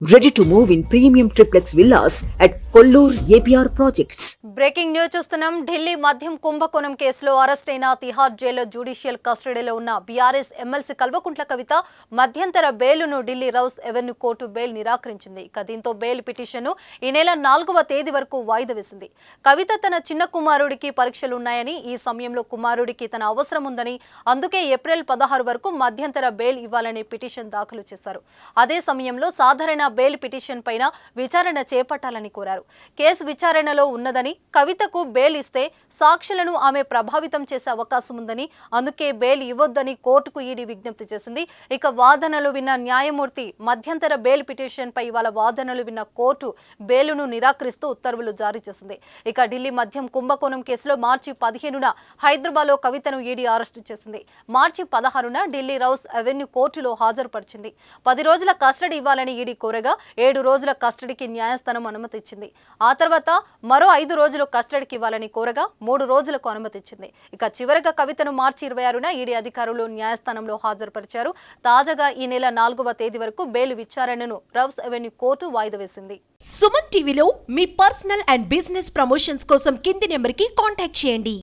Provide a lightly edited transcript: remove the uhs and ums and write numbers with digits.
Ready to move in premium triplex villas at Kollur APR Projects. Breaking news చూస్తున్నాం. ఢిల్లీ మద్యం కుంభకోణం కేసులో arrest అయిన తిహార్ జైల్లో జ్యుడిషియల్ కస్టడీలో ఉన్న బీఆర్ఎస్ ఎమ్మెల్సీ కల్వకుంట్ల కవిత మధ్యంతర బెయిల్ను Delhi Rouse Avenue court bail నిరాకరించింది. దీంతో బెయిల్ పిటిషన్ను ఈ నెల 4వ తేదీ వరకు వాయిదా వేసింది. కవిత తన చిన్న కుమారుడికి పరీక్షలు ఉన్నాయని, ఈ సమయంలో కుమారుడికి తన అవసరం ఉందని, అందుకే ఏప్రిల్ 16 వరకు మధ్యంతర బెయిల్ ఇవ్వాలని పిటిషన్ దాఖలు చేశారు. అదే సమయంలో సాధారణ బెయిల్ పిటిషన్ పైన విచారణ చేపట్టాలని కోరారు. కేసు విచారణలో ఉన్నదని, కవితకు బెయిల్ ఇస్తే సాక్షులను ఆమె ప్రభావితం చేసే అవకాశం ఉందని, అందుకే బెయిల్ ఇవ్వొద్దని కోర్టుకు ఈడీ విజ్ఞప్తి చేసింది. వాదనలు విన్న న్యాయమూర్తి మధ్యంతర బెయిల్ పిటిషన్ పై ఇవాళ వాదనలు విన్న కోర్టు బెయిలును నిరాకరిస్తూ ఉత్తర్వులు జారీ చేసింది. ఢిల్లీ మద్యం కుంభకోణం కేసులో మార్చి 15న హైదరాబాద్లో కవితను ఈడీ అరెస్టు చేసింది. మార్చి 16న ఢిల్లీ రౌస్ అవెన్యూ కోర్టులో హాజరుపరిచింది. 10 రోజుల కస్టడీ ఇవ్వాలని ఈడీ కోరగా 7 రోజుల కస్టడీకి న్యాయస్థానం అనుమతి ఇచ్చింది. ఆ తర్వాత మరో 5 రోజులు కస్టడీకి ఇవ్వాలని కోరగా 3 రోజులకు అనుమతి ఇచ్చింది. చివరగా కవితను మార్చి 26న ఈడీ అధికారులు న్యాయస్థానంలో హాజరుపరిచారు. తాజాగా ఈ నెల 4వ తేదీ వరకు బెయిల్ విచారణను రౌస్ అవెన్యూ కోర్టు వాయిదా వేసింది. సుమన్ టీవీలో మీ పర్సనల్ అండ్ బిజినెస్ ప్రమోషన్స్ కోసం కింది నెంబర్కి కాంటాక్ట్ చేయండి.